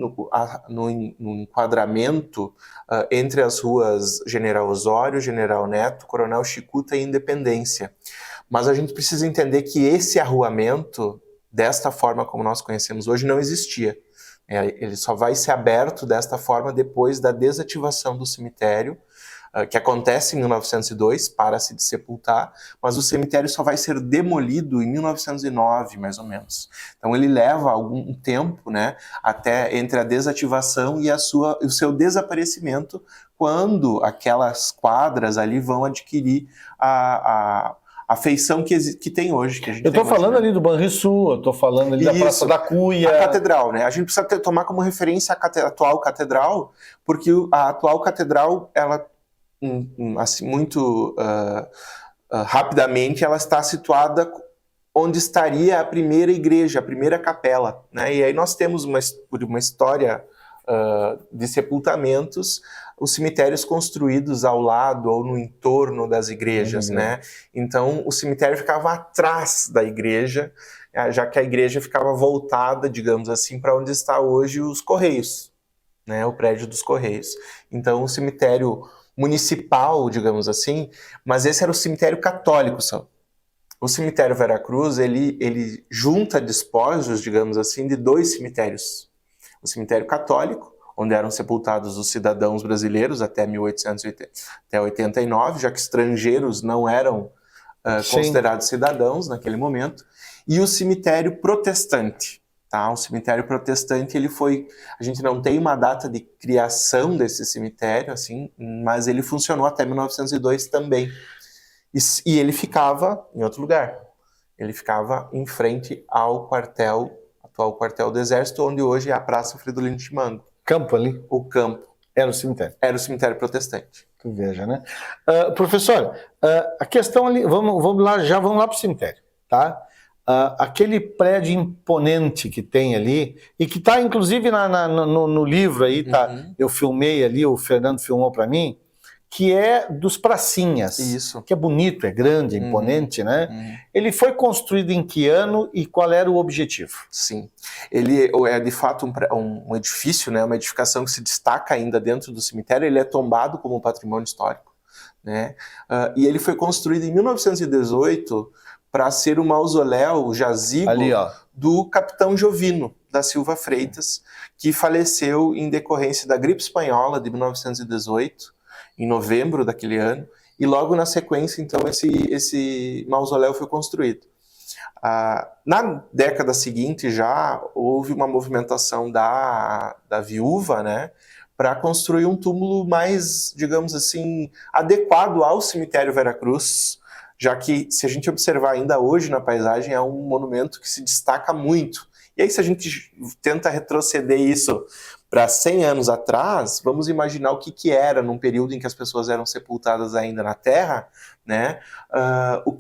no enquadramento entre as ruas General Osório, General Neto, Coronel Chicuta e Independência. Mas a gente precisa entender que esse arruamento, desta forma como nós conhecemos hoje, não existia. Ele só vai ser aberto desta forma depois da desativação do cemitério, que acontece em 1902, para se sepultar, mas o cemitério só vai ser demolido em 1909, mais ou menos. Então ele leva algum tempo, né, até entre a desativação e o seu desaparecimento, quando aquelas quadras ali vão adquirir a feição que tem hoje. Que a gente eu estou falando hoje, né? ali do Banrisul, eu estou falando ali da Praça da Cuia. A catedral, né? A gente precisa tomar como referência a atual catedral, porque a atual catedral, ela, assim, muito rapidamente, ela está situada onde estaria a primeira igreja, a primeira capela, né? E aí nós temos uma história de sepultamentos, os cemitérios construídos ao lado ou no entorno das igrejas, né? Então o cemitério ficava atrás da igreja, já que a igreja ficava voltada, digamos assim, para onde está hoje os Correios, né? O prédio dos Correios. Então o cemitério municipal, digamos assim, mas esse era o cemitério católico só. O cemitério Veracruz, ele junta despojos, digamos assim, de dois cemitérios. O cemitério católico, onde eram sepultados os cidadãos brasileiros até 1889, já que estrangeiros não eram considerados cidadãos naquele momento, e o cemitério protestante. Tá? O cemitério protestante, a gente não tem uma data de criação desse cemitério, assim, mas ele funcionou até 1902 também. E ele ficava em outro lugar. Ele ficava em frente ao atual quartel do Exército, onde hoje é a Praça Fridolino de Mango. Campo ali? O campo. Era o cemitério. Era o cemitério protestante. Tu veja, né? Professor, a questão ali, vamos lá para o cemitério, tá? Aquele prédio imponente que tem ali, e que está inclusive no livro aí, tá? Eu filmei ali, o Fernando filmou para mim, que é dos pracinhas. Isso. Que é bonito, é grande, é imponente, né? Ele foi construído em que ano e qual era o objetivo? Sim. Ele é de fato um edifício, né? Uma edificação que se destaca ainda dentro do cemitério. Ele é tombado como patrimônio histórico, né? E ele foi construído em 1918 para ser o mausoléu, o jazigo Ali, ó. do capitão Jovino da Silva Freitas, que faleceu em decorrência da gripe espanhola de 1918, em novembro daquele ano, e logo na sequência, então, esse mausoléu foi construído. Na década seguinte já houve uma movimentação da viúva, né, para construir um túmulo mais, digamos assim, adequado ao cemitério Veracruz, já que, se a gente observar ainda hoje na paisagem, é um monumento que se destaca muito. E aí, se a gente tenta retroceder isso para 100 anos atrás, vamos imaginar o que era num período em que as pessoas eram sepultadas ainda na terra, né?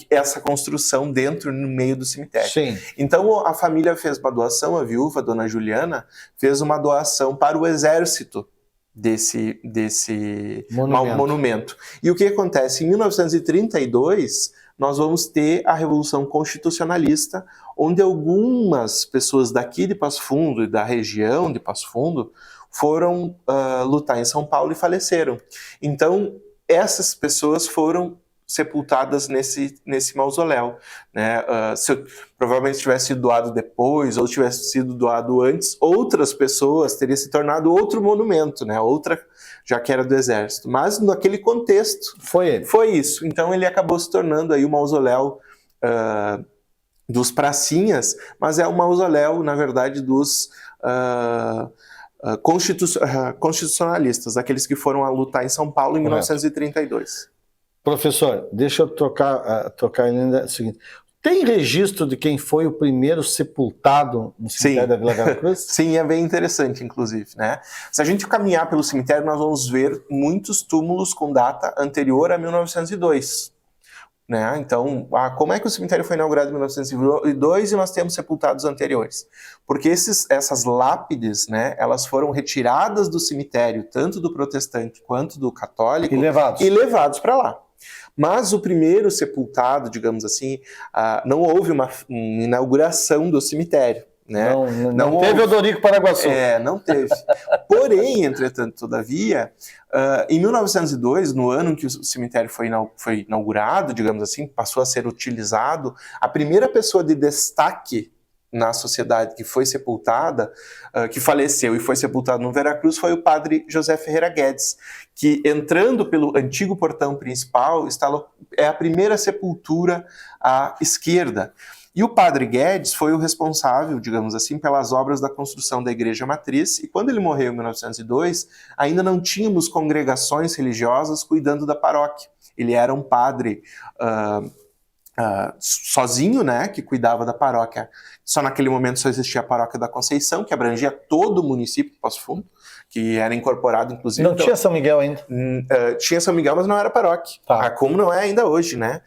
Essa construção dentro, no meio do cemitério. Sim. Então, a família fez uma doação, a viúva, a dona Juliana, fez uma doação para o exército desse monumento. E o que acontece? Em 1932, nós vamos ter a Revolução Constitucionalista, onde algumas pessoas daqui de Passo Fundo e da região de Passo Fundo foram lutar em São Paulo e faleceram. Então, essas pessoas foram sepultadas nesse mausoléu, né? Se provavelmente tivesse sido doado depois ou tivesse sido doado antes, outras pessoas teria se tornado outro monumento, né? Outra, já que era do exército. Mas naquele contexto foi isso. Então ele acabou se tornando aí o mausoléu dos pracinhas, mas é o mausoléu, na verdade, dos constitucionalistas, aqueles que foram a lutar em São Paulo em 1932. Professor, deixa eu tocar ainda o seguinte. Tem registro de quem foi o primeiro sepultado no cemitério da Vila Veracruz? Sim, é bem interessante, inclusive, né? Se a gente caminhar pelo cemitério, nós vamos ver muitos túmulos com data anterior a 1902. Né? Então, como é que o cemitério foi inaugurado em 1902 e nós temos sepultados anteriores? Porque essas lápides, né, elas foram retiradas do cemitério, tanto do protestante quanto do católico, e levados para lá. Mas o primeiro sepultado, digamos assim, não houve uma inauguração do cemitério. Né? Não teve Odorico Paraguaçu. Não teve. Porém, entretanto, todavia, em 1902, no ano em que o cemitério foi inaugurado, digamos assim, passou a ser utilizado, a primeira pessoa de destaque na sociedade que foi sepultada, que faleceu e foi sepultado no Veracruz, foi o padre José Ferreira Guedes, que, entrando pelo antigo portão principal, é a primeira sepultura à esquerda. E o padre Guedes foi o responsável, digamos assim, pelas obras da construção da Igreja Matriz, e quando ele morreu em 1902, ainda não tínhamos congregações religiosas cuidando da paróquia. Ele era um padre sozinho, né, que cuidava da paróquia. Só naquele momento só existia a paróquia da Conceição, que abrangia todo o município de Passo Fundo, que era incorporado, inclusive... Não tinha São Miguel ainda? Tinha São Miguel, mas não era paróquia. Tá. Como não é ainda hoje, né?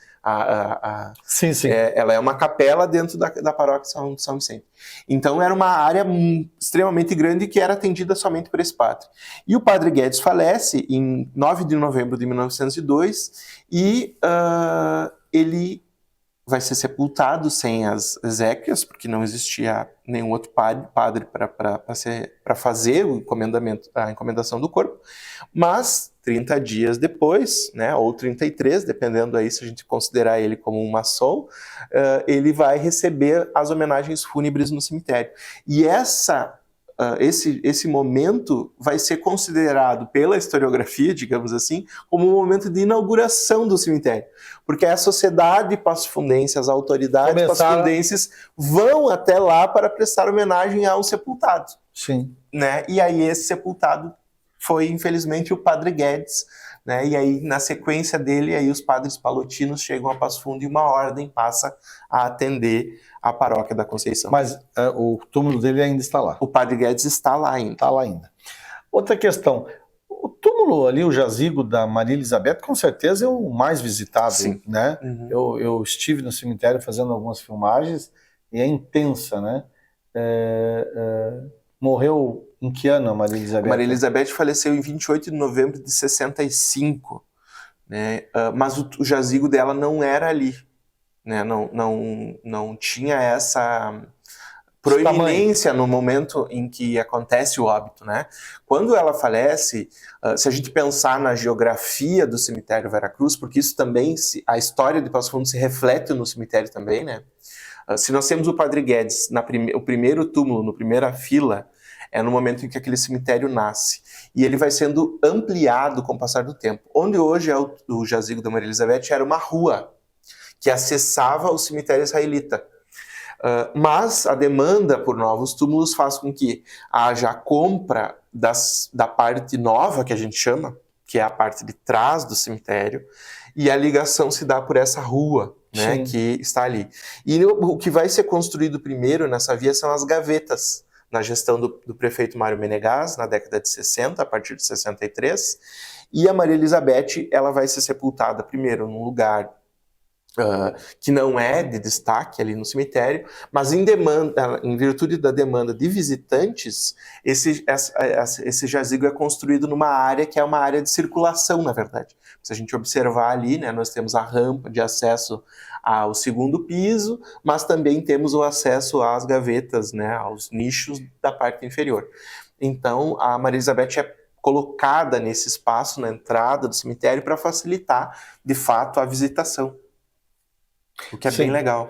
Sim. Ela é uma capela dentro da paróquia de São Vicente. Então era uma área extremamente grande que era atendida somente por esse padre. E o padre Guedes falece em 9 de novembro de 1902 e ele vai ser sepultado sem as exéquias, porque não existia nenhum outro padre para fazer a encomendação do corpo, mas 30 dias depois, né, ou 33, dependendo aí se a gente considerar ele como um maçom, ele vai receber as homenagens fúnebres no cemitério. E esse momento vai ser considerado pela historiografia, digamos assim, como um momento de inauguração do cemitério, porque a sociedade passofundense, as autoridades passofundenses vão até lá para prestar homenagem a um sepultado. Sim. Né? E aí esse sepultado foi, infelizmente, o padre Guedes, né? E aí, na sequência dele, aí os padres palotinos chegam a Passo Fundo e uma ordem passa a atender a paróquia da Conceição. Mas o túmulo dele ainda está lá? O padre Guedes está lá ainda. Está lá ainda. Outra questão, o túmulo ali, o jazigo da Maria Elizabeth, com certeza é o mais visitado. Sim. Né? Uhum. Eu estive no cemitério fazendo algumas filmagens e é intensa, né? Morreu em que ano a Maria Elizabeth? A Maria Elizabeth faleceu em 28 de novembro de 65, né? Mas o jazigo dela não era ali, né? Não tinha essa proeminência no momento em que acontece o óbito, né? Quando ela falece, se a gente pensar na geografia do cemitério Veracruz, porque isso também, a história de Passo Fundo se reflete no cemitério também, né? Se nós temos o Padre Guedes, o primeiro túmulo, na primeira fila, é no momento em que aquele cemitério nasce. E ele vai sendo ampliado com o passar do tempo. Onde hoje é o jazigo da Maria Elizabeth era uma rua que acessava o cemitério israelita. Mas a demanda por novos túmulos faz com que haja a compra da parte nova, que a gente chama, que é a parte de trás do cemitério, e a ligação se dá por essa rua, né, que está ali. E o que vai ser construído primeiro nessa via são as gavetas, na gestão do prefeito Mário Menegas, na década de 60, a partir de 63, e a Maria Elizabeth ela vai ser sepultada primeiro num lugar que não é de destaque ali no cemitério, mas em virtude da demanda de visitantes, esse jazigo é construído numa área que é uma área de circulação, na verdade. Se a gente observar ali, né, nós temos a rampa de acesso ao segundo piso, mas também temos o acesso às gavetas, né, aos nichos da parte inferior. Então, a Maria Elizabeth é colocada nesse espaço, na entrada do cemitério, para facilitar, de fato, a visitação. O que é bem legal.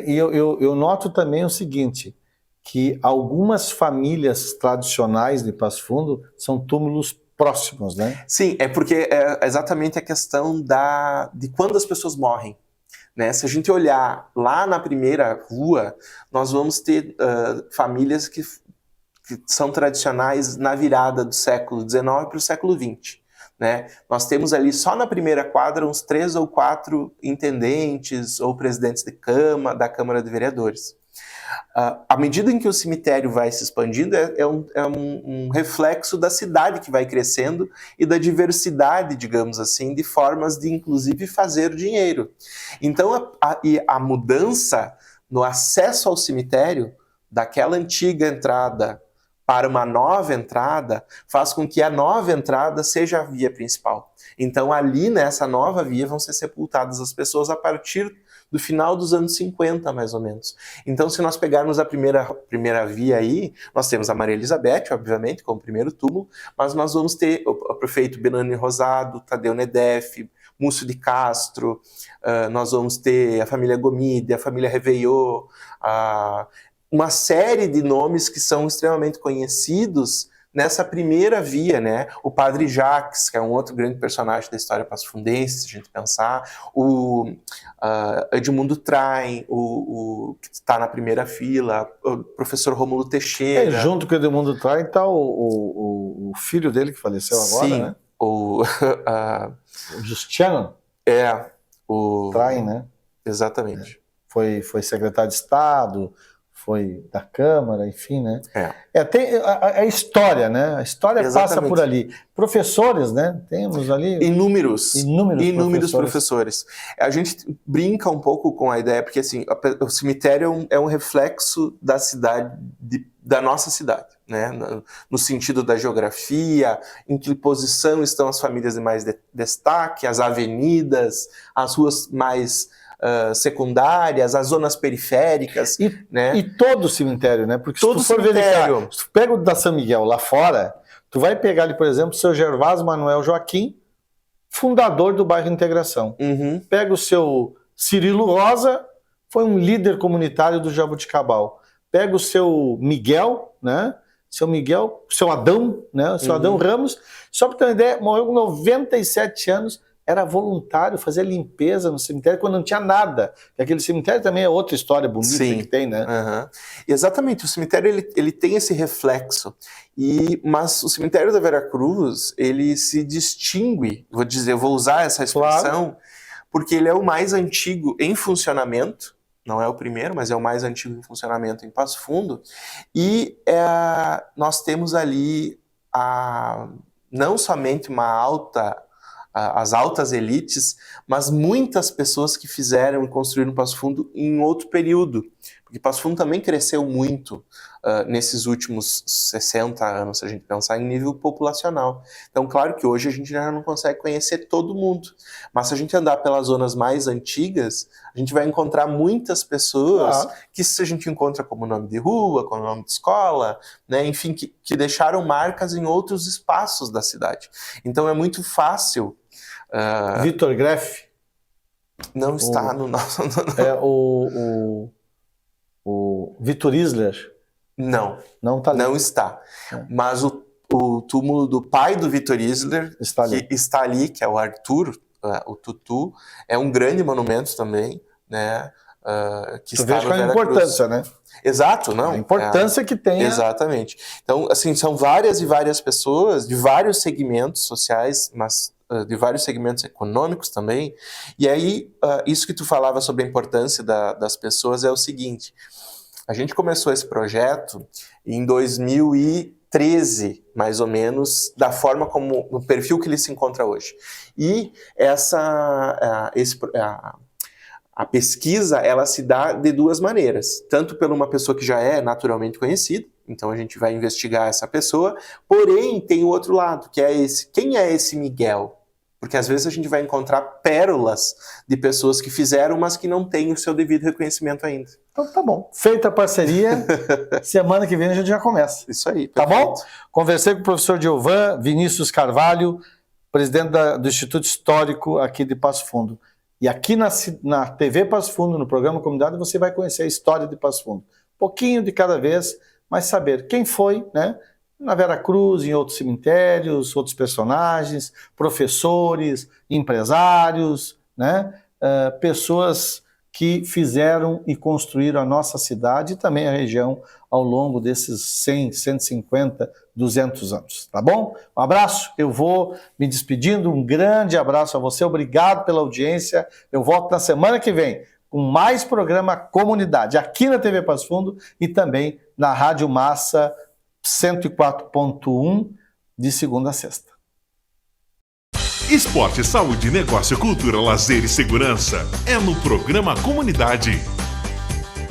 E eu noto também o seguinte, que algumas famílias tradicionais de Passo Fundo são túmulos próximos, né? Sim, é porque é exatamente a questão de quando as pessoas morrem. Né? Se a gente olhar lá na primeira rua, nós vamos ter famílias que são tradicionais na virada do século XIX para o século XX. Né? Nós temos ali só na primeira quadra uns 3 ou 4 intendentes ou presidentes da Câmara de Vereadores. À medida em que o cemitério vai se expandindo, é um reflexo da cidade que vai crescendo e da diversidade, digamos assim, de formas de, inclusive, fazer dinheiro. Então, a mudança no acesso ao cemitério, daquela antiga entrada para uma nova entrada, faz com que a nova entrada seja a via principal. Então, ali nessa nova via vão ser sepultadas as pessoas a partir do final dos anos 50, mais ou menos. Então, se nós pegarmos a primeira via aí, nós temos a Maria Elizabeth, obviamente, como primeiro túmulo, mas nós vamos ter o prefeito Benoni Rosado, Tadeu Nedef, Múcio de Castro, nós vamos ter a família Gomide, a família Réveillot, uma série de nomes que são extremamente conhecidos nessa primeira via, né? O Padre Jacques, que é um outro grande personagem da história passofundense, se a gente pensar, o Edmundo Traem, que está na primeira fila, o professor Rômulo Teixeira. Junto com o Edmundo Traem está o filho dele que faleceu agora, sim, né? O Justiano. O Traem, né? Exatamente. Foi secretário de Estado, foi da Câmara, enfim, né? Tem a história, né? A história passa por ali. Professores, né? Temos ali... Inúmeros professores. A gente brinca um pouco com a ideia, porque assim, o cemitério é um reflexo da cidade, da nossa cidade, né? No sentido da geografia, em que posição estão as famílias de mais destaque, as avenidas, as ruas mais... secundárias, as zonas periféricas, né? E todo o cemitério, né? Porque todo se tu for verificar, se tu pega o da São Miguel lá fora, tu vai pegar ali, por exemplo, o seu Gervásio Manuel Joaquim, fundador do bairro Integração. Pega o seu Cirilo Rosa, foi um líder comunitário do Jaboticabal. Pega o seu Miguel, né? Seu Adão, né? O seu Adão Ramos, só para ter uma ideia, morreu com 97 anos, era voluntário, fazia limpeza no cemitério quando não tinha nada. E aquele cemitério também é outra história bonita que tem, né? Exatamente, o cemitério ele tem esse reflexo. Mas o cemitério da Veracruz, ele se distingue, vou usar essa expressão, porque ele é o mais antigo em funcionamento, não é o primeiro, mas é o mais antigo em funcionamento em Passo Fundo, e nós temos ali não somente as altas elites, mas muitas pessoas que fizeram e construíram Passo Fundo em outro período. porque Passo Fundo também cresceu muito nesses últimos 60 anos, se a gente pensar em nível populacional. Então, claro que hoje a gente já não consegue conhecer todo mundo, mas se a gente andar pelas zonas mais antigas, a gente vai encontrar muitas pessoas que a gente encontra como nome de rua, como nome de escola, né? Enfim, que deixaram marcas em outros espaços da cidade. Então, é muito fácil... Vitor Greff? Não está no nosso... O Vitor Isler? Não, tá ali. Não está. Mas o túmulo do pai do Vitor Isler está ali, que é o Arthur, o Tutu, é um grande monumento também, né? Que tu está veja qual a importância, né? Exato, não. A importância que tem. Exatamente. Então, assim, são várias e várias pessoas de vários segmentos sociais, mas de vários segmentos econômicos também. E aí, isso que tu falava sobre a importância das pessoas é o seguinte: a gente começou esse projeto em 2013, mais ou menos, da forma como, no perfil que ele se encontra hoje. E a pesquisa, ela se dá de duas maneiras. Tanto por uma pessoa que já é naturalmente conhecida, então a gente vai investigar essa pessoa, porém tem o outro lado, que é esse. Quem é esse Miguel? Porque às vezes a gente vai encontrar pérolas de pessoas que fizeram, mas que não têm o seu devido reconhecimento ainda. Então tá bom. Feita a parceria, semana que vem a gente já começa. Isso aí. Tá bom? Conversei com o professor Giovan Vinícius Carvalho, presidente do Instituto Histórico aqui de Passo Fundo. E aqui na TV Passo Fundo, no programa Comunidade, você vai conhecer a história de Passo Fundo. Pouquinho de cada vez, mas saber quem foi, né? Na Vera Cruz, em outros cemitérios, outros personagens, professores, empresários, né? Pessoas que fizeram e construíram a nossa cidade e também a região ao longo desses 100, 150, 200 anos, tá bom? Um abraço, eu vou me despedindo, um grande abraço a você, obrigado pela audiência, eu volto na semana que vem com mais programa Comunidade, aqui na TV Passo Fundo e também na Rádio Massa 104.1, de segunda a sexta. Esporte, saúde, negócio, cultura, lazer e segurança é no programa Comunidade.